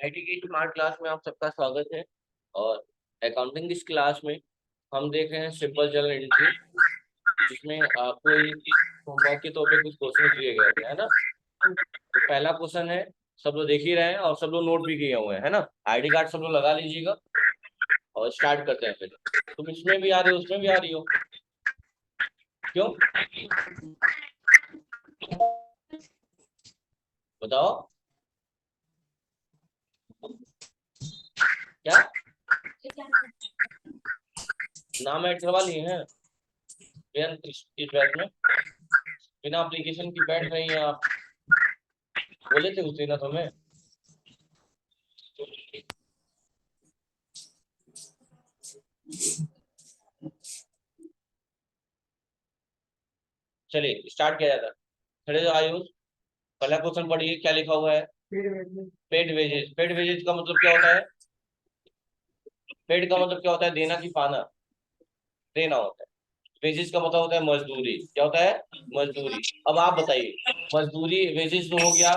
IT की smart class में आप सबका स्वागत है। और अकाउंटिंग इस क्लास में हम देख रहे हैं सिंपल जर्नल एंट्री, जिसमें आपको होमवर्क के तौर पे कुछ क्वेश्चन दिए गए थे, है ना। तो पहला क्वेश्चन है, सब लोग देख ही रहे हैं और सब लोग नोट भी किए हुए हैं, है ना। आईडी कार्ड सब लोग लगा लीजिएगा और स्टार्ट करते हैं। फिर तुम इसमें भी आ रही हो, उसमें भी आ रही हो, क्यों बताओ। क्या नाम ऐड करवा लिए हैं इस बैच में? बिना एप्लीकेशन की बैठ रही हैं आप, बोले थे उस दिन ना तुम्हें। चलिए स्टार्ट किया जाता है। खड़े हो आयुष, पहला क्वेश्चन पढ़िए, क्या लिखा हुआ है। Paid wages. पेड वेजेज का मतलब क्या होता है? पेड का मतलब क्या होता है? देना कि पाना? देना होता है। वेजेज का मतलब होता है मजदूरी। क्या होता है? मजदूरी। अब आप बताइए, मजदूरी वेजेज तो हो गया,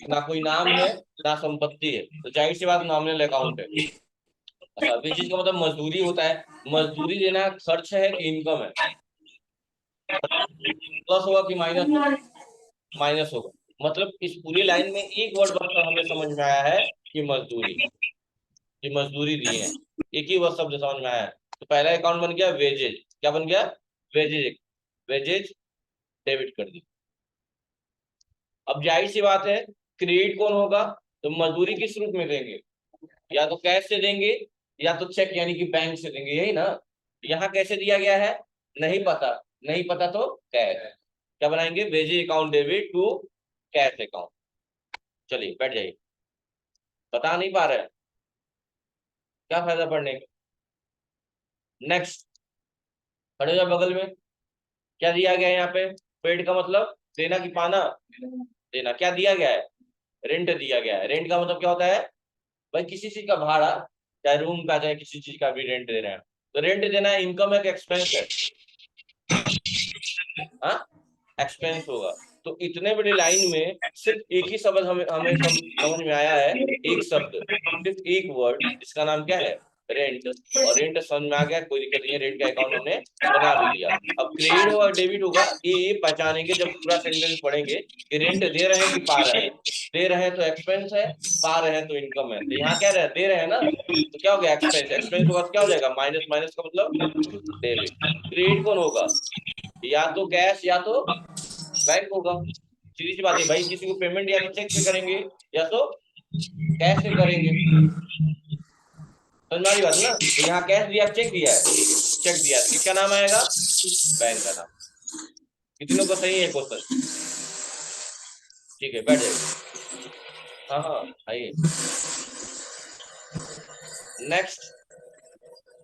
ना कोई नाम है ना संपत्ति है, तो जाहिर सी बात नॉमिनल अकाउंट है। अच्छा, वेजेज का मतलब मजदूरी होता है। मजदूरी देना खर्च है कि इनकम है? प्लस होगा कि माइनस होगा? माइनस होगा। मतलब इस पूरी लाइन में एक वर्ड बस हमें समझ में आया है कि मजदूरी। ये मजदूरी दी है, एक ही वर्ड शब्द समझ में आया है। तो पहला अकाउंट बन गया वेजेज। क्या बन गया? वेजेज। वेजेज डेबिट कर दी। अब जाहिर सी बात है, क्रेडिट कौन होगा? तो मजदूरी किस रूप में देंगे? या तो कैश से देंगे या तो चेक यानी कि बैंक से देंगे, यही ना। यहाँ कैसे दिया गया है? नहीं पता। नहीं पता तो कैश। क्या बनाएंगे? Wages account debit to cash account. चलिए बैठ जाइए। बता नहीं पा रहे हैं, क्या फायदा पढ़ने का। नेक्स्ट, खड़े हो जाओ बगल में। क्या दिया गया है यहाँ पे? पेड का मतलब देना कि पाना? देना। क्या दिया गया है? रेंट दिया गया है। रेंट का मतलब क्या होता है? भाई किसी चीज का भाड़ा, चाहे रूम का चाहे किसी चीज का भी रेंट दे रहे हैं। तो रेंट देना इनकम है कि एक्सपेंस है? हाँ, एक्सपेंस होगा। तो इतने बड़ी लाइन में सिर्फ एक ही शब्द हमें हमें समझ में आया है। एक शब्द, सिर्फ एक वर्ड, इसका नाम क्या है? रेंट। और रेंट समझ में आ गया, कोई दिक्कत नहीं है, रेंट का अकाउंट हमने बना भी लिया। अब क्रेडिट होगा डेबिट होगा, ये पहचानेंगे जब पूरा सेंटेंस पढ़ेंगे कि रेंट दे रहे हैं कि पा रहे हैं। दे रहे हैं तो एक्सपेंस है, पा रहे हैं तो इनकम है। तो यहाँ क्या रहे? दे रहे हैं ना, तो क्या हो गया? एक्सपेंस। एक्सपेंस होगा तो क्या हो जाएगा? माइनस। माइनस का मतलब डेबिट। क्रेडिट कौन होगा? या तो कैश या तो बैंक होगा। सीधी सी बात है भाई, किसी को पेमेंट या तो चेक से करेंगे या तो कैश से करेंगे। समझ में आ रही बात है ना। तो यहाँ कैश दिया, चेक दिया है। चेक दिया है, किसका नाम आएगा? बैंक का नाम। कितनों को सही है क्वेश्चन? ठीक है, बैठ जाइए। हाँ हाँ, आइए। नेक्स्ट,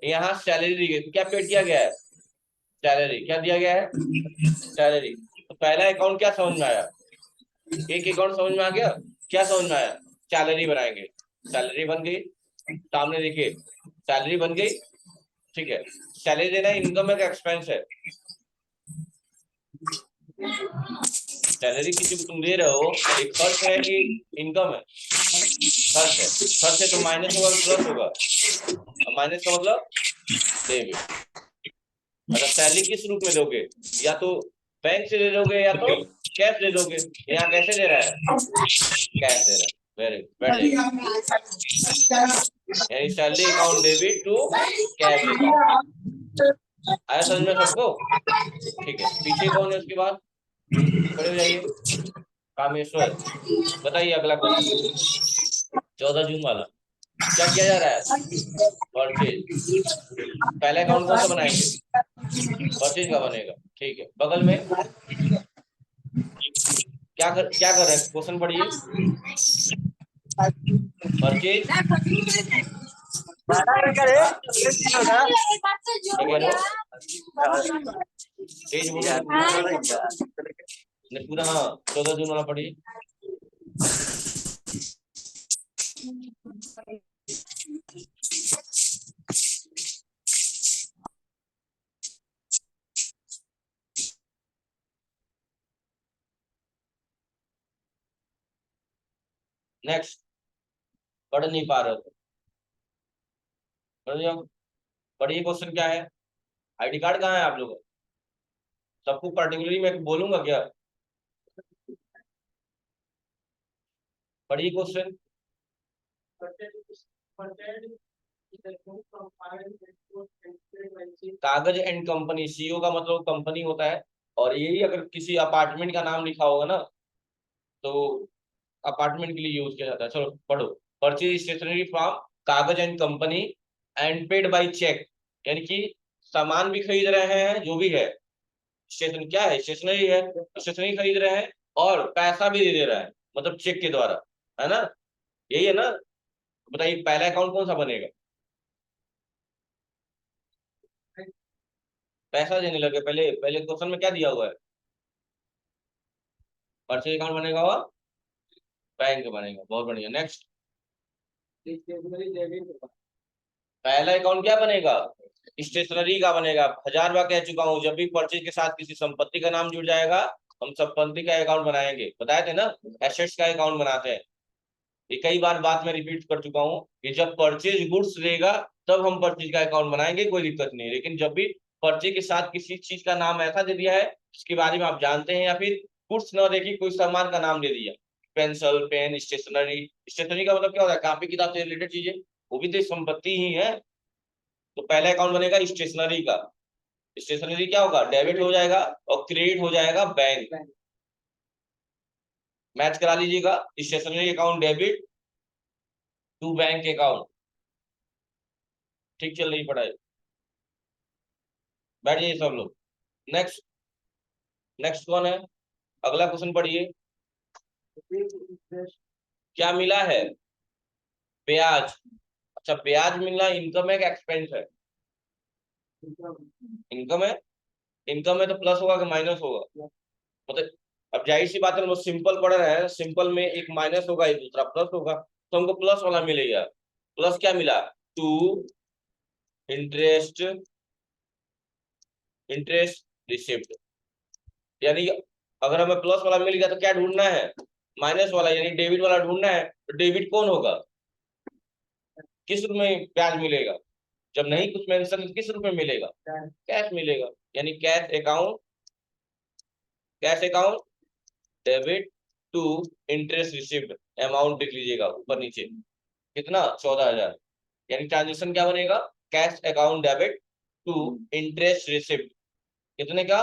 यहाँ सैलरी दी गई, तो क्या पेड किया गया है? सैलरी। क्या दिया गया है? सैलरी। तो पहला अकाउंट क्या समझ में आया? एक अकाउंट समझ में आ गया। क्या समझ में आया? सैलरी बनाएंगे। सैलरी बन गई, सामने देखिए, सैलरी बन गई। ठीक है, सैलरी देना इनकम है कि एक्सपेंस है? सैलरी किसी को तुम दे रहे हो, एक खर्च है कि इनकम है? खर्च है। खर्च है तो माइनस होगा प्लस होगा? माइनस का मतलब डेबिट। अच्छा, सैलरी किस रूप में दोगे? या तो बैंक से दे दोगे या तो कैश दे दोगे। यहाँ कैसे दे रहा है? कैश दे रहा है। वेरी गुड, बैठ जाइए। यानी salary account debit to cash account. आया समझ में सबको? ठीक है, पीछे कौन है उसके बाद? खड़े हो जाइए। कामेश्वर, बताइए अगला क्वेश्चन। 14 जून वाला क्या किया जा रहा है? परचेज। पहले अकाउंट कौन सा बनाएंगे? परचेज का बनेगा। ठीक है, बगल में क्या कर रहे हैं? क्वेश्चन पढ़िए। परचेज। क्या कह रहे हो? तेज बोलो ने पूरा। हाँ, 14 जून वाला पढ़िए। नेक्स्ट, पढ़ नहीं पा रहे हो? पढ़ जाओ। पढ़िए, क्वेश्चन क्या है? आईडी कार्ड कहाँ है आप लोगों का? सबको पर्टिकुलरली मैं बोलूंगा क्या? पढ़िए क्वेश्चन। कागज एंड कंपनी, सीओ का मतलब कंपनी होता है। और यही अगर किसी अपार्टमेंट का नाम लिखा होगा ना, तो अपार्टमेंट के लिए यूज किया जाता है। चलो पढ़ो। Purchase stationery from Kagaz and company and paid by cheque, यानी कि सामान भी खरीद रहे हैं, जो भी है स्टेशन क्या है, स्टेशनरी है, स्टेशनरी खरीद रहे हैं और पैसा भी दे रहा है, मतलब चेक के द्वारा, है ना? यही है ना? बताइए पहला अकाउंट कौन सा बनेगा? पैसा देने लगे, पहले पहले क्वेश्चन में क्या दिया हुआ है? परचेज अकाउंट बनेगा और बैंक बनेगा। बहुत बढ़िया, नेक्स्ट। पहला अकाउंट क्या बनेगा? स्टेशनरी का बनेगा। 1000 बार कह चुका हूँ, जब भी परचेज के साथ किसी संपत्ति का नाम जुड़ जाएगा, हम संपत्ति का अकाउंट बनाएंगे। बताए थे ना, एसेट्स का अकाउंट बनाते हैं। ये कई बार बात मैं रिपीट कर चुका हूँ कि जब परचेज गुड्स रहेगा तब हम परचेज का अकाउंट बनाएंगे, कोई दिक्कत नहीं। लेकिन जब भी परचेज के साथ किसी चीज का नाम ऐसा दे दिया है जिसके बारे में आप जानते हैं, या फिर गुड्स न देखी कोई सामान का नाम दे दिया, पेंसिल, पेन, स्टेशनरी। स्टेशनरी का मतलब क्या होता है? कॉपी किताब से रिलेटेड चीजें, वो भी तो संपत्ति ही है। तो पहला अकाउंट बनेगा स्टेशनरी का। स्टेशनरी क्या होगा? डेबिट हो जाएगा और क्रेडिट हो जाएगा बैंक। मैच करा लीजिएगा, stationery account debit to bank account. ठीक चल रही पढ़ाई? बैठ जाइए सब लोग। नेक्स्ट। नेक्स्ट कौन है? अगला क्वेश्चन पढ़िए। क्या मिला है? ब्याज। अच्छा, ब्याज मिलना इनकम है कि एक्सपेंस है? इनकम है। इनकम है तो प्लस होगा कि माइनस होगा? मतलब अब जाहिर सी बात है, हम लोग सिंपल पढ़ रहे हैं, सिंपल में एक माइनस होगा, एक दूसरा प्लस होगा, तो हमको प्लस वाला मिलेगा। प्लस क्या मिला? To interest, interest receipt. यानी अगर हमें प्लस वाला मिल गया तो क्या ढूंढना है? माइनस वाला, यानी डेबिट वाला ढूंढना है। तो डेबिट कौन होगा? किस रूप में ब्याज मिलेगा? जब नहीं कुछ मेंशन, किस रूप में मिलेगा? कैश मिलेगा। यानी cash account, cash account debit to interest receipt. Amount लिख लीजिएगा ऊपर नीचे। कितना? 14,000। यानी ट्रांजेक्शन क्या बनेगा? Cash account debit to interest receipt. कितने का?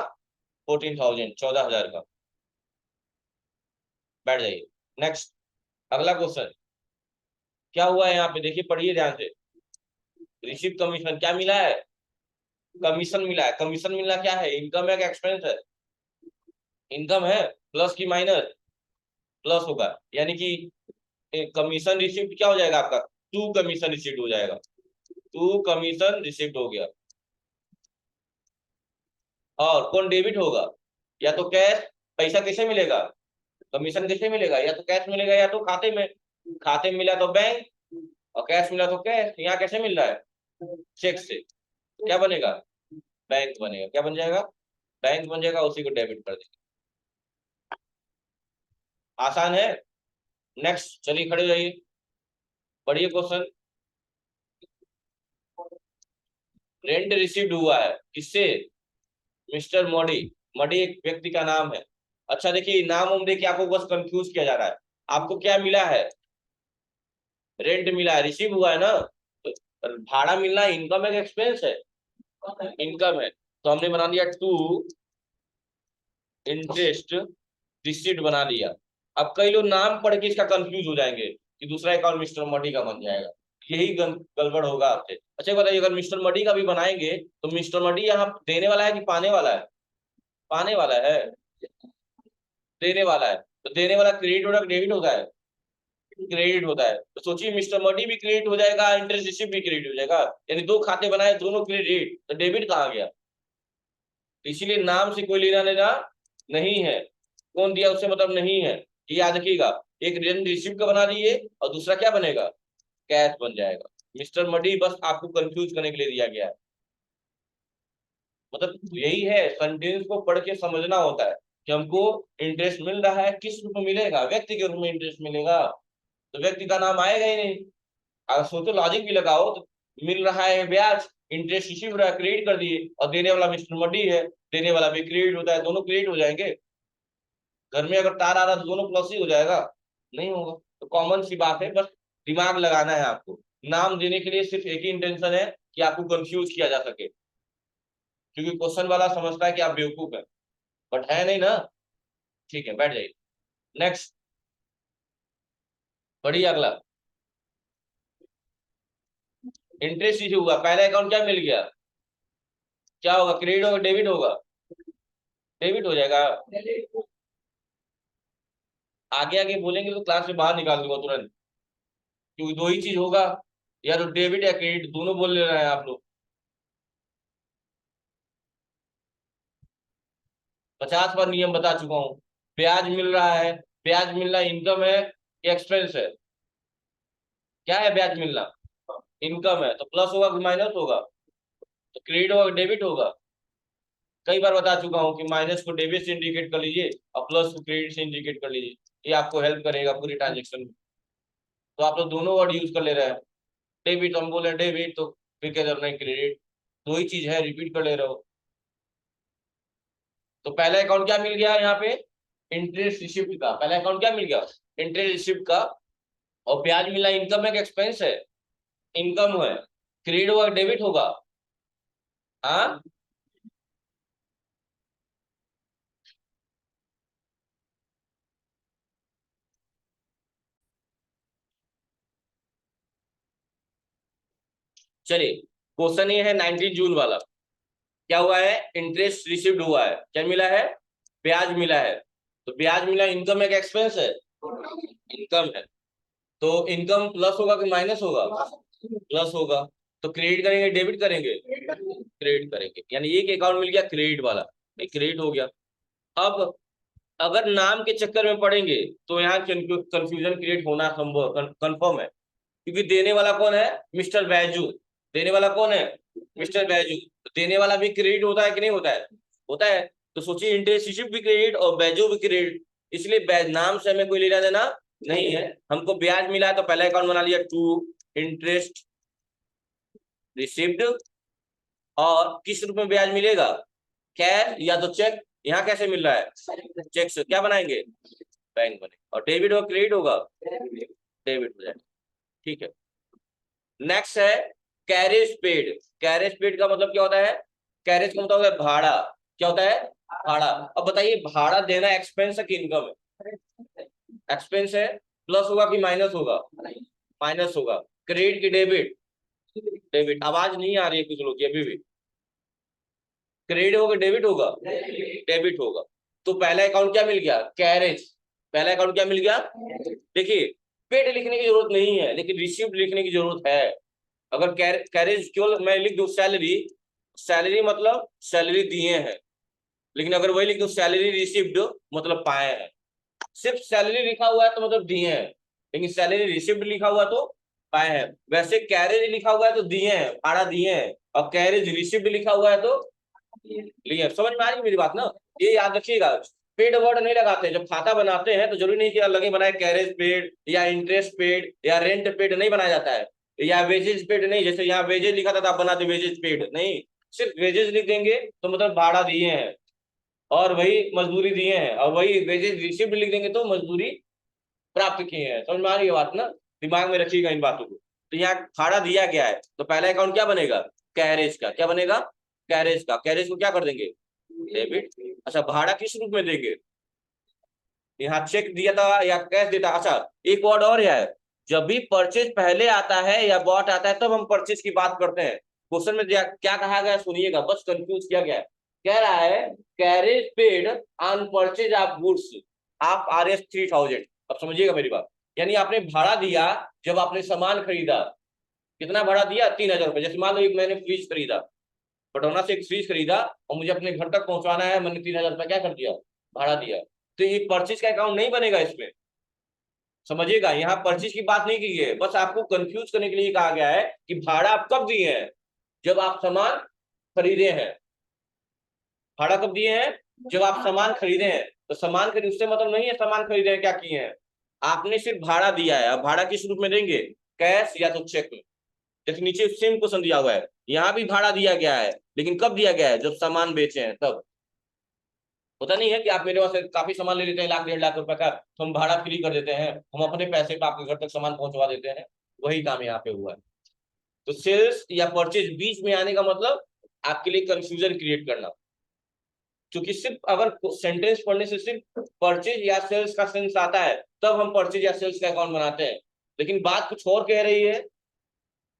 14,000, 14,000 का। बैठ जाइए। नेक्स्ट। अगला क्वेश्चन क्या हुआ है यहाँ पे, देखिए पढ़िए ध्यान से। रिसिप्ट कमीशन क्या मिला है? कमीशन मिला है। कमीशन मिलना क्या है? इनकम है कि एक्सपेंस है? इनकम है। प्लस की माइनस? प्लस होगा। यानी कि कमीशन रिसिप्ट क्या हो जाएगा आपका? टू कमीशन रिसिप्ट हो जाएगा। टू कमीशन रिसिप्ट हो गया। और कौन डेबिट होगा? या तो कैश। पैसा कैसे मिलेगा? कमीशन कैसे मिलेगा? या तो कैश मिलेगा या तो खाते में। खाते में मिला तो बैंक, और कैश मिला तो कैश। यहाँ कैसे मिल रहा है? चेक से। तो क्या बनेगा? बैंक बनेगा। क्या बन जाएगा? बैंक बन जाएगा, उसी को डेबिट कर देंगे। आसान है। नेक्स्ट, चलिए खड़े हो जाइए, पढ़िए क्वेश्चन। रेंट रिसीव्ड हुआ है किससे? मिस्टर मॉडी। मॉडी एक व्यक्ति का नाम है। अच्छा देखिए, नाम उम देखिए, आपको बस कंफ्यूज किया जा रहा है। आपको क्या मिला है? रेंट मिला है, रिसीव हुआ है ना? तो भाड़ा मिलना इनकम है कि एक्सपेंस है? इनकम है। तो हमने बना दिया टू इंटरेस्ट रिसीट बना दिया। अब कई लोग नाम पढ़ के इसका कंफ्यूज हो जाएंगे कि दूसरा अकाउंट मिस्टर मडी का बन जाएगा। यही गड़बड़ होगा आपसे। अच्छा बताइए, अगर मिस्टर मडी का भी बनाएंगे तो मिस्टर मडी यहाँ देने वाला है कि पाने वाला है? पाने वाला है। देने वाला है। तो देने वाला क्रेडिट होगा, डेबिट होता है? क्रेडिट होता है। तो सोचिए, मिस्टर मडी भी क्रेडिट हो जाएगा, इंटरेस्ट रिसीव भी क्रेडिट हो जाएगा। यानी दो खाते बनाए, दोनों क्रेडिट, तो डेबिट कहाँ गया? तो इसीलिए नाम से कोई लेना देना नहीं है। कौन दिया उससे मतलब नहीं है। ये याद रखिएगा। एक रिसिप्ट का बना दिए और दूसरा क्या बनेगा? कैश बन जाएगा। मिस्टर मडी बस आपको कंफ्यूज करने के लिए दिया गया है। मतलब यही है, सेंटेंस को पढ़ के समझना होता है कि हमको इंटरेस्ट मिल रहा है, किस रूप में मिलेगा? व्यक्ति के रूप में इंटरेस्ट मिलेगा। तो व्यक्ति का नाम आएगा ही नहीं। अगर सोचो, लॉजिक भी लगाओ, तो मिल रहा है ब्याज, इंटरेस्ट रिसीव रहा है, क्रेडिट कर दिए, और देने वाला मिस्टर मड्डी है, देने वाला भी क्रेडिट होता है, दोनों क्रेडिट हो जाएंगे। घर में अगर तार आ रहा है तो दोनों प्लस ही हो जाएगा? नहीं होगा। तो कॉमन सी बात है, बस दिमाग लगाना है आपको। नाम देने के लिए सिर्फ एक ही इंटेंशन है कि आपको कंफ्यूज किया जा सके, क्योंकि क्वेश्चन वाला समझता है कि आप बेवकूफ है, बट है नहीं ना। ठीक है, बैठ जाइए। नेक्स्ट, बढ़िया। अगला, इंटरेस्ट इशू हुआ, पहला अकाउंट क्या मिल गया? क्या होगा? क्रेडिट होगा, डेबिट होगा? डेबिट हो जाएगा। आगे आगे बोलेंगे तो क्लास से बाहर निकाल दूंगा तुरंत, क्योंकि दो ही चीज होगा, या तो डेबिट या क्रेडिट, दोनों बोल ले रहे हैं आप लोग। 50 बार नियम बता चुका हूँ। ब्याज मिल रहा है, ब्याज मिलना इनकम है कि एक्सपेंस है? क्या है ब्याज मिलना? इनकम है, तो प्लस होगा कि माइनस होगा? तो क्रेडिट होगा कि डेबिट होगा? कई बार बता चुका हूँ कि माइनस को डेबिट से इंडिकेट कर लीजिए और प्लस को क्रेडिट से इंडिकेट कर लीजिए, ये आपको हेल्प करेगा पूरी ट्रांजेक्शन में। तो आप लोग दोनों वर्ड यूज कर ले रहे हैं। डेबिट हम बोले डेबिट, तो फिर क्या करना है क्रेडिट, दो ही चीज है, रिपीट कर ले रहे हो। तो पहला अकाउंट क्या मिल गया यहाँ पे? इंटरेस्ट रिसिप्ट का। पहला अकाउंट क्या मिल गया? इंटरेस्ट रिसिप्ट का। और ब्याज मिला इनकम है कि एक्सपेंस है? इनकम है। क्रेडिट होगा डेबिट होगा? हाँ, चलिए, क्वेश्चन ये है 19 जून वाला। क्या हुआ है? इंटरेस्ट रिसिव्ड हुआ है, क्या मिला है? ब्याज मिला है। तो ब्याज मिला, इनकम है कि एक्सपेंस है? इनकम है। तो इनकम प्लस होगा कि माइनस होगा? प्लस होगा। तो क्रेडिट करेंगे डेबिट करेंगे? क्रेडिट करेंगे, यानी एक अकाउंट मिल गया क्रेडिट वाला, क्रेडिट हो गया। अब अगर नाम के चक्कर में पड़ेंगे तो यहाँ कंफ्यूजन क्रिएट होना संभव कंफर्म है, क्योंकि देने वाला कौन है? मिस्टर बैजू। देने वाला कौन है? मिस्टर बैजू। तो देने वाला भी क्रेडिट होता है कि नहीं होता है? होता है। तो सोचिए, इंटरेस्ट भी क्रेडिट और बैजू भी क्रेडिट, इसलिए नाम से हमें कोई लेना देना नहीं है। हमको ब्याज मिला है तो पहला अकाउंट बना लिया, टू इंटरेस्ट रिसिव्ड। और किस रूप में ब्याज मिलेगा? कैश या तो चेक। यहाँ कैसे मिल रहा है? चेक से। क्या बनाएंगे? बैंक बने। और डेबिट और क्रेडिट होगा? डेबिट हो जाएगा। ठीक है। नेक्स्ट है कैरेज पेड। कैरेज पेड का मतलब क्या होता है? कैरेज का मतलब होता है भाड़ा। क्या होता है? भाड़ा। अब बताइए, भाड़ा देना एक्सपेंस है कि इनकम है? एक्सपेंस है। प्लस होगा कि माइनस होगा? माइनस होगा। क्रेडिट की डेबिट? डेबिट। आवाज नहीं आ रही है कुछ लोग की अभी भी। क्रेडिट होगा डेबिट होगा? डेबिट होगा। तो पहला अकाउंट क्या मिल गया? कैरेज। पहला अकाउंट क्या मिल गया? देखिए, पेड लिखने की जरूरत नहीं है, लेकिन रिसीव्ड लिखने की जरूरत है। अगर कैरेज क्यों मैं लिख दूं सैलरी, सैलरी मतलब सैलरी दिए हैं, लेकिन अगर वही लिख दूं सैलरी रिसीव्ड, मतलब पाए हैं। सिर्फ सैलरी लिखा हुआ है तो मतलब दिए हैं, लेकिन सैलरी रिसीव्ड लिखा हुआ तो पाए हैं। वैसे कैरेज लिखा हुआ है तो दिए हैं, भाड़ा दिए हैं, और कैरेज रिसीव्ड लिखा हुआ है तो लिए। समझ में आ रही है मेरी बात ना? ये याद रखिएगा। पेड वर्ड नहीं लगाते, जब खाता बनाते हैं तो जरूरी नहीं कि लगे बनाए कैरेज पेड या इंटरेस्ट पेड या रेंट पेड, नहीं बनाया जाता है। या वेजेज पेड नहीं, जैसे यहाँ वेजेज लिखा था तो आप बनाते वेजेज पेड नहीं, सिर्फ वेजेज लिख देंगे तो मतलब भाड़ा दिए हैं और वही मजदूरी दिए हैं, और वही वेजेज रिसिप्ट लिख देंगे तो मजदूरी प्राप्त किए हैं। समझ में आ रही है बात ना? दिमाग में रखिएगा इन बातों को। तो यहाँ भाड़ा दिया गया है तो पहला अकाउंट क्या बनेगा? कैरेज का। क्या बनेगा? कैरेज का। कैरेज को क्या कर देंगे? डेबिट। अच्छा, भाड़ा किस रूप में देंगे? यहाँ चेक दिया था या कैश देता? अच्छा, एक वर्ड और है, जब भी परचेज पहले आता है या बॉट आता है तब हम परचेज की बात करते हैं। क्वेश्चन में क्या कहा गया सुनिएगा, बस कंफ्यूज किया गया है। कह रहा है carriage paid on purchase of goods आप RS 3000। अब समझिएगा मेरी बात, यानी आपने भाड़ा दिया जब आपने सामान खरीदा। कितना भाड़ा दिया? 3000 रुपए। जैसे मान लो एक मैंने फ्रिज खरीदा, बटौना से एक फ्रिज खरीदा और मुझे अपने घर तक पहुंचाना है, मैंने 3000 रुपया क्या कर दिया? भाड़ा दिया। तो ये परचेज का अकाउंट नहीं बनेगा इसमें। समझिएगा, यहाँ परचेज की बात नहीं की है, बस आपको कंफ्यूज करने के लिए कहा गया है कि भाड़ा आप कब दिए हैं? जब आप सामान खरीदे हैं। भाड़ा कब दिए हैं? जब आप सामान खरीदे हैं। तो सामान खरीद, उससे मतलब नहीं है सामान खरीदे हैं क्या किए हैं, आपने सिर्फ भाड़ा दिया है, अब भाड़ा किस रूप में देंगे, कैश या तो चेक में। जैसे नीचे सेम क्वेश्चन दिया हुआ है, यहाँ भी भाड़ा दिया गया है, लेकिन कब दिया गया है, जब सामान बेचे हैं तब। होता नहीं है कि आप मेरे वहां से काफी सामान ले लेते हैं 1,00,000-1,50,000 रुपए का, तो हम भाड़ा फ्री कर देते हैं, हम अपने पैसे पे आपके घर तक सामान पहुंचवा देते हैं। वही काम यहाँ पे हुआ है। तो सेल्स या परचेज बीच में आने का मतलब आपके लिए कंफ्यूजन क्रिएट करना। क्योंकि सिर्फ अगर सेंटेंस पढ़ने से सिर्फ परचेज या सेल्स का सेंस आता है, तब हम परचेज या सेल्स का अकाउंट बनाते हैं। लेकिन बात कुछ और कह रही है,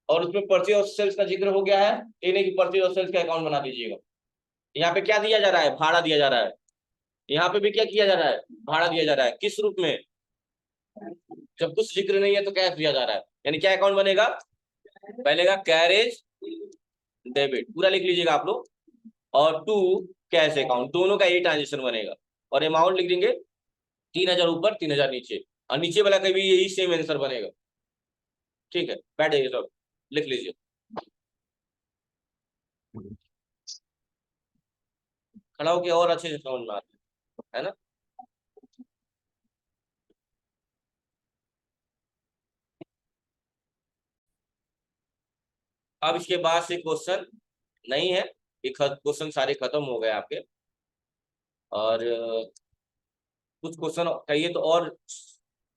और उसमें परचेज और सेल्स का जिक्र हो गया है, ये नहीं कि परचेज और सेल्स का अकाउंट बना दीजिएगा। यहाँ पे क्या दिया जा रहा है, भाड़ा दिया जा रहा है। यहाँ पे भी क्या किया जा रहा है, भाड़ा दिया जा रहा है। किस रूप में, जब कुछ जिक्र नहीं है तो कैश दिया जा रहा है, यानी क्या अकाउंट बनेगा, बनेगा कैरेज डेबिट, पूरा लिख लीजिएगा आप लोग। और टू कैश अकाउंट, दोनों का यही ट्रांजेक्शन बनेगा। और अमाउंट लिख देंगे 3,000 ऊपर 3,000 नीचे, और नीचे वाला का भी यही सेम आंसर बनेगा। ठीक है, बैठ जाइए सब, लिख लीजिए। खड़ा होकर और अच्छे से समझ में आता है ना। अब इसके बाद से क्वेश्चन नहीं है, ये क्वेश्चन सारे खत्म हो गए आपके। और कुछ क्वेश्चन चाहिए तो और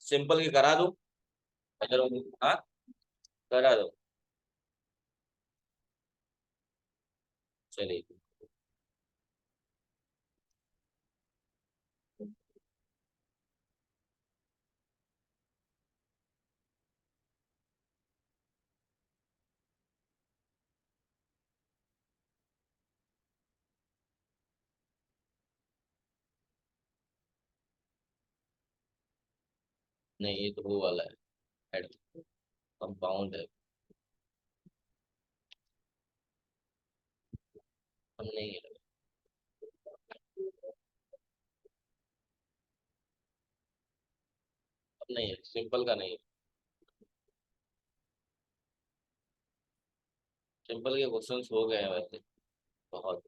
सिंपल के करा दो अगर। हाँ, करा दो, चलिए। नहीं, ये तो वो वाला है, कंपाउंड है। हम नहीं है, अब नहीं है, सिंपल का नहीं है। सिंपल के क्वेश्चन हो गए हैं वैसे बहुत।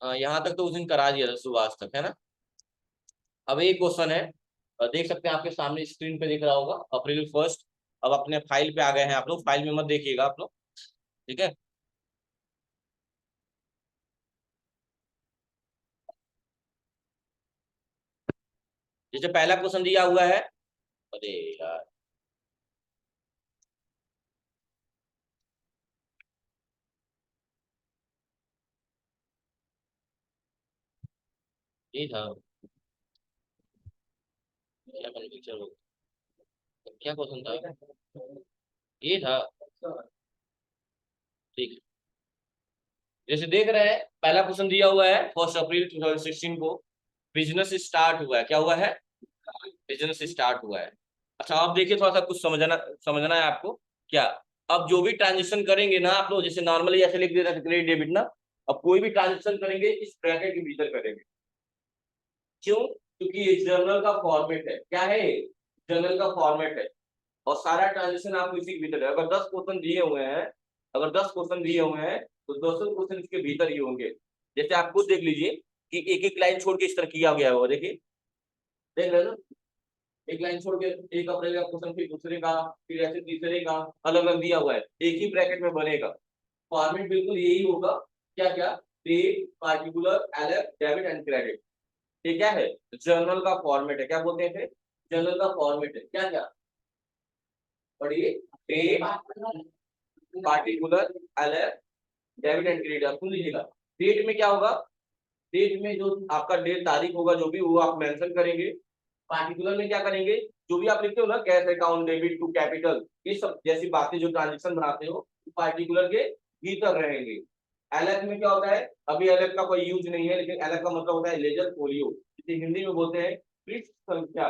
यहाँ तक तो उस दिन करा दिया था, सुभाष तक, है ना। अब एक क्वेश्चन है, देख सकते हैं आपके सामने स्क्रीन पे दिख रहा होगा, April 1। अब अपने फाइल पे आ गए हैं आप लोग, फाइल में मत देखिएगा आप लोग, ठीक है। जैसे पहला क्वेश्चन दिया हुआ है, अरे यार, ये था, क्या पिक्चर हो, क्या क्वेश्चन था, ये था, ठीक है। जैसे देख रहे हैं, पहला क्वेश्चन दिया हुआ है, 1 अप्रैल 2016 को बिजनेस स्टार्ट हुआ है, क्या हुआ है, बिजनेस स्टार्ट हुआ है। अच्छा, आप देखिए, थोड़ा सा कुछ समझना समझना है आपको क्या। अब जो भी ट्रांजेक्शन करेंगे ना आप लोग, जैसे नॉर्मली ऐसे लिख देते हैं क्रेडिट डेबिट ना, अब कोई भी ट्रांजेक्शन करेंगे इस ब्रैकेट के भीतर करेंगे। क्यों, क्योंकि ये जर्नल का फॉर्मेट है, क्या है, जर्नल का फॉर्मेट है। और सारा ट्रांजेक्शन आपको इसी के भीतर है। अगर 10 क्वेश्चन दिए हुए हैं, अगर 10 क्वेश्चन दिए हुए हैं, तो 200 क्वेश्चन इसके भीतर ही होंगे। जैसे आप खुद देख लीजिए कि एक एक लाइन छोड़ के इस तरह किया गया है, देखिए, देख रहे हैं ना, एक लाइन छोड़ के 1 अप्रैल का क्वेश्चन, फिर दूसरे का, फिर ऐसे तीसरे का, अलग अलग दिया हुआ है, एक ही ब्रैकेट में बनेगा। फॉर्मेट बिल्कुल यही होगा। क्या क्या, date, particular, LF, debit and credit. ये क्या है, जर्नल का फॉर्मेट है, क्या बोलते हैं इसे, जर्नल का फॉर्मेट है। क्या क्या पढ़िए, date, particular, LF, debit and credit, आप सुन लीजिएगा। डेट में क्या होगा, डेट में जो आपका डेट तारीख होगा, जो भी वो आप मेंशन करेंगे। पार्टिकुलर में क्या करेंगे, जो भी आप लिखते हो ना, cash account, debit to capital, ये सब जैसी बातें जो ट्रांजेक्शन बनाते हो, पार्टिकुलर के भीतर रहेंगे। एलएफ में क्या होता है, अभी एलएफ का कोई यूज नहीं है, लेकिन एलएफ का मतलब होता है लेजर फोलियो, जिसे हिंदी में बोलते हैं पृष्ठ संख्या।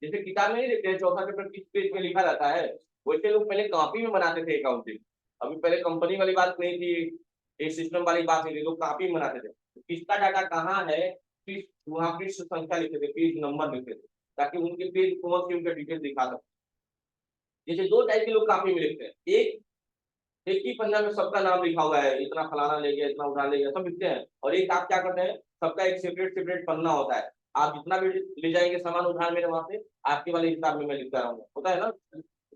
जैसे किताब में नहीं लिखते हैं चौथा पेपर किस पेज में लिखा रहता है, वैसे लोग पहले कॉपी में बनाते थे अकाउंटिंग। अभी पहले कंपनी वाली बात नहीं थी, एक सिस्टम वाली बात नहीं थी, लोग कॉपी में बनाते थे। किसका डाटा कहाँ है, वहां पृष्ठ संख्या लिखते थे, पेज नंबर लिखते थे, ताकि उनके पेज कौन सी उनका डिटेल दिखा सके। जैसे दो टाइप के लोग कॉपी में लिखते हैं, एक एक ही पन्ना में सबका नाम लिखा हुआ है, इतना फलाना ले गया, इतना उधार ले गया, सब लिखते हैं। और एक आप क्या करते हैं, सबका एक सेपरेट सेपरेट पन्ना होता है, आप जितना भी ले जाएंगे सामान उधार मेरे वहां से, आपके वाले हिसाब में मैं लिखता रहूंगा, होता है ना,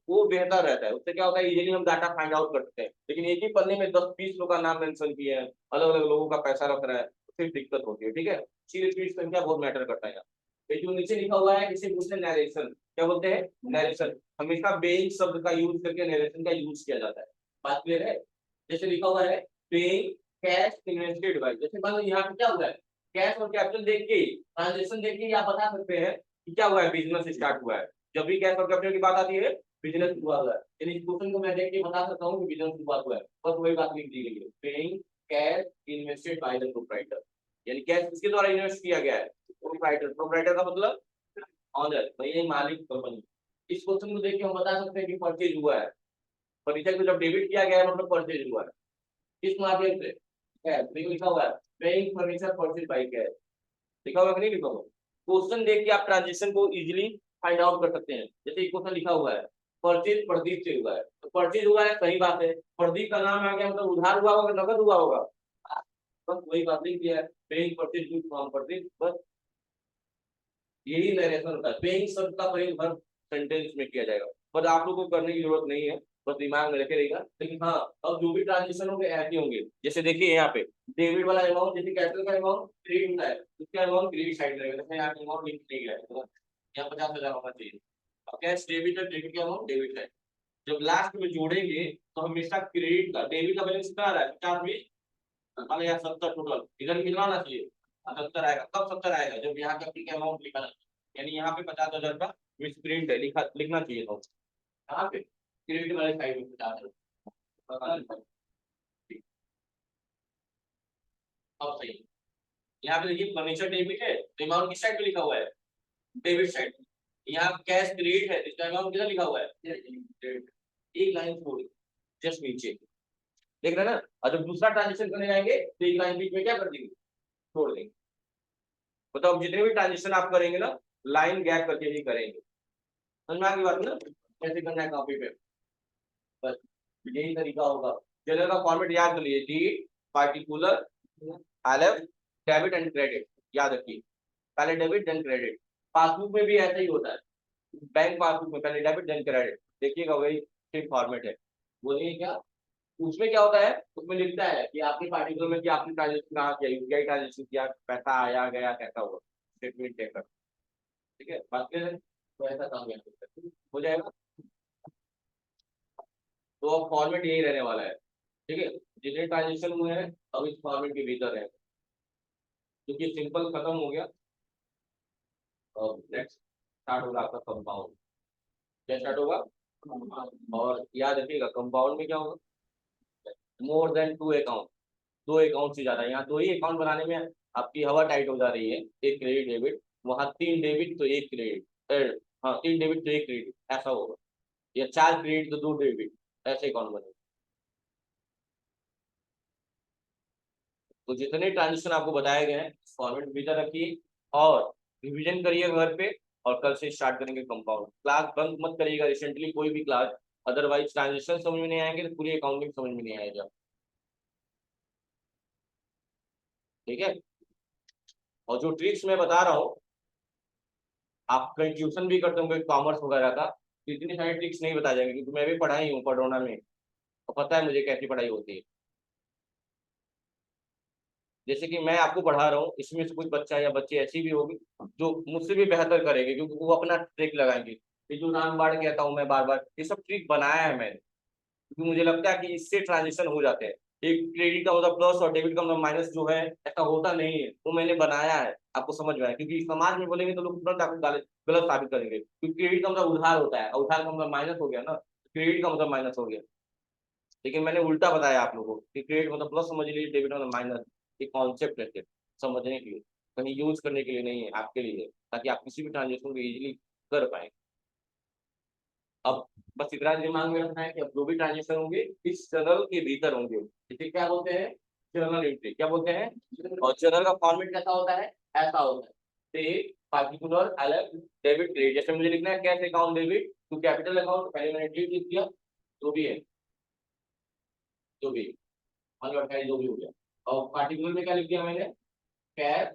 वो बेहतर रहता है। उससे क्या होता है, इजीली हम डाटा फाइंड आउट कर सकते हैं। लेकिन एक ही पन्ने में 10-20 लोगों का नाम मेंशन किए हैं, अलग अलग लोगों का पैसा रख रहा है, तो फिर दिक्कत होती है। ठीक है, सीरियसली संख्या बहुत मैटर करता है। ये जो नीचे लिखा हुआ है इसे बोलते हैं नरेशन। क्या बोलते हैं, नरेशन। हमेशा बेइंग शब्द का यूज करके नरेशन का यूज किया जाता है। बात क्लियर है। जैसे लिखा हुआ है पेइंग कैश इन्वेस्टेड बाय, जैसे मान लो यहाँ पे क्या हुआ है, कैश और कैपिटल देख के, ट्रांजेक्शन देख के आप बता सकते हैं कि क्या हुआ है, बिजनेस स्टार्ट हुआ है। जब भी कैश और कैपिटल की बात आती है, बिजनेस हुआ है। यानी इस क्वेश्चन को मैं देख के बता सकता हूँ कि बिजनेस हुआ है, बस वही बात लिख दी गई है, paying cash invested by the proprietor. यानी कैश किसके द्वारा इन्वेस्ट किया गया है, प्रोप्राइटर। प्रोप्राइटर का मतलब ऑनर, भाई मालिक कंपनी। इस क्वेश्चन को देख के हम बता सकते हैं कि परचेज हुआ है। फर्नीचर को जब डेबिट किया गया है मतलब परचेज हुआ है, किस माध्यम से, कैश। देखो लिखा हुआ है paying furniture purchase by cash, लिखा हुआ है कि नहीं लिखा हुआ। क्वेश्चन देख के आप ट्रांजेक्शन को इजीली फाइंड आउट कर सकते हैं। जैसे एक क्वेश्चन लिखा हुआ है परचेज प्रदीप से हुआ है, तो परचेज हुआ है, सही बात है, प्रदीप का नाम आ गया मतलब उधार हुआ होगा, नकद हुआ होगा, बस वही बात लिख दिया है, पेइंग परचेज फ्रॉम प्रदीप, बस यही नरेशन होता है। पेइंग शब्द का प्रयोग हर सेंटेंस में किया जाएगा, बस आप लोगों को करने की जरूरत नहीं है, बस दिमाग में रखे रहेगा। लेकिन हाँ, अब जो भी ट्रांजेक्शन होंगे ऐसे होंगे, जैसे देखिए यहाँ पे डेबिट वाला अमाउंट, जैसे कैपिटल का अमाउंट क्रेडिट होता है, उसका अमाउंट क्रेडिट साइड रहेगा, जैसे यहाँ अमाउंट लिख नहीं गया है, यहाँ 50,000 होना चाहिए। अब कैश डेबिट है, डेबिट का अमाउंट डेबिट है, जब लास्ट में जोड़ेंगे तो हमेशा क्रेडिट का, डेबिट का बैलेंस कितना आ रहा है 50, मान या 70 टोटल, इधर कितना आना चाहिए 78 आएगा। कब 70 आएगा, जब यहाँ का अमाउंट लिखा है, यानी यहाँ पे 50,000 का मिसप्रिंट है, लिखना चाहिए था यहाँ पे, क्रेडिट वाले साइड में 50,000। अब सही है। यहाँ पे देखिए फर्नीचर डेबिट है, तो अमाउंट किस साइड पे लिखा हुआ है, डेबिट साइड। यहाँ कैश क्रेडिट है, इसका अमाउंट किधर लिखा हुआ है, डेबिट। एक लाइन छोड़ जस्ट नीचे, देख रहे हैं ना। और जब दूसरा ट्रांजेक्शन करने जाएंगे तो एक लाइन बीच में क्या कर देंगे, छोड़ देंगे। मतलब जितने भी ट्रांजेक्शन आप करेंगे ना, लाइन गैप करके ही करेंगे। समझ में आ गई बात ना, कैसे करना है कॉपी पे, बस यही तरीका होगा। जनरल का फॉर्मेट याद कर लीजिए, D particular LF debit and credit, याद रखिए, पहले डेबिट देन क्रेडिट। पासबुक में भी ऐसा ही होता है, बैंक पासबुक में पहले डेबिट देन क्रेडिट, देखिएगा वही सेम फॉर्मेट है। बोलिए क्या, उसमें क्या होता है, उसमें लिखता है कि आपके पार्टिकुलर में कि आपने ट्रांजेक्शन कहाँ किया, यूपीआई ट्रांजेक्शन किया, पैसा आया गया कैसा हुआ, स्टेटमेंट चेक कर। ठीक है, बात क्लियर है, तो ऐसा काम हो जाएगा। तो अब फॉर्मेट यही रहने वाला है। ठीक है, जितने ट्रांजेक्शन हुए हैं अब इस फॉर्मेट के भीतर है, क्योंकि सिंपल खत्म हो गया। अब नेक्स्ट स्टार्ट होगा आपका कंपाउंड। क्या स्टार्ट होगा, और याद रखिएगा कंपाउंड में क्या होगा, मोर देन 2 अकाउंट, 2 अकाउंट से ज्यादा। यहाँ 2 ही अकाउंट बनाने में आपकी हवा टाइट हो जा रही है, एक क्रेडिट डेबिट, वहां 3 डेबिट तो 1 क्रेडिट, हाँ 3 डेबिट तो 1 क्रेडिट ऐसा होगा, या 4 क्रेडिट तो 2 डेबिट, ऐसे अकाउंट बने। तो जितने ट्रांजेक्शन आपको बताए गए हैं फॉर्मेट भीतर रखिए, और रिवीजन करिए घर पे, और कल से स्टार्ट करेंगे कंपाउंड। क्लास बंक मत करिएगा रिसेंटली कोई भी क्लास, अदरवाइज ट्रांजेक्शन समझ में नहीं आएंगे तो पूरी अकाउंटिंग समझ में नहीं आएगा। ठीक है, और जो ट्रिक्स मैं बता रहा हूँ, आप कहीं ट्यूशन भी करते होंगे कॉमर्स वगैरह का, तो इतनी सारी ट्रिक्स नहीं बता जाएंगे, क्योंकि मैं भी पढ़ाई हूँ पढ़ोना में, और पता है मुझे कैसी पढ़ाई होती है। जैसे कि मैं आपको पढ़ा रहा हूँ, इसमें से कुछ बच्चा या बच्चे ऐसी भी होगी जो मुझसे भी बेहतर करेंगे, क्योंकि वो अपना ट्रिक लगाएंगे। ये जो नाम बाढ़ कहता हूँ मैं बार बार, ये सब ट्रिक बनाया है मैंने, क्योंकि मुझे लगता है कि इससे ट्रांजेक्शन हो जाते हैं। एक क्रेडिट का मतलब प्लस और डेबिट का मतलब माइनस जो है, ऐसा होता नहीं है, वो मैंने बनाया है, आपको समझ में आया। क्योंकि समाज में बोलेंगे तो लोग तुरंत आपको गलत साबित करेंगे, क्योंकि क्रेडिट का मतलब उधार होता है, और उधार का मतलब माइनस हो गया ना, क्रेडिट का मतलब माइनस हो गया। लेकिन मैंने उल्टा बताया आप लोगों को कि क्रेडिट मतलब प्लस समझ लीजिए, डेबिट मतलब माइनस। एक कॉन्सेप्ट है सिर्फ समझने के लिए, कहीं यूज करने के लिए नहीं है, आपके लिए है, ताकि आप किसी भी ट्रांजेक्शन को इजीली कर पाए। अब बस इतना दिमाग में रखना है कि अब जो भी ट्रांजेक्शन होंगे इस जर्नल के भीतर होंगे। इसे क्या बोलते हैं, जर्नल एंट्री। क्या बोलते हैं, और जर्नल का फॉर्मेट कैसा होता है, ऐसा होता है, से पार्टिकुलर अलग डेबिट क्रेडिट। जैसे मुझे लिखना है cash account debit to capital account, पहले मैंने डेबिट लिख दिया, जो भी है जो भी मान लो 28 जो भी हो गया, और पार्टिकुलर में क्या लिख दिया मैंने, cash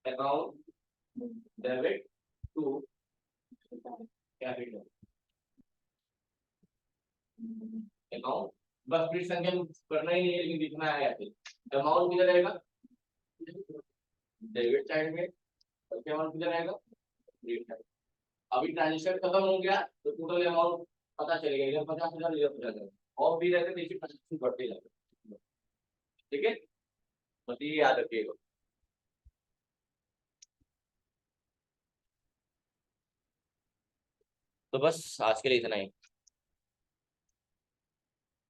account debit to capital account. बस फिर संख्या करना ही नहीं है, लेकिन लिखना है फिर। अमाउंट किधर रहेगा, डेबिट साइड में, और क्या अमाउंट किधर रहेगा, क्रेडिट साइड। अभी ट्रांजेक्शन खत्म हो गया तो टोटल अमाउंट पता चलेगा, इधर 50,000 इधर 50,000, और भी रहते देखिए ट्रांजेक्शन बढ़ते जाते। ठीक है, बस ये याद रखिएगा। तो बस आज के लिए इतना ही।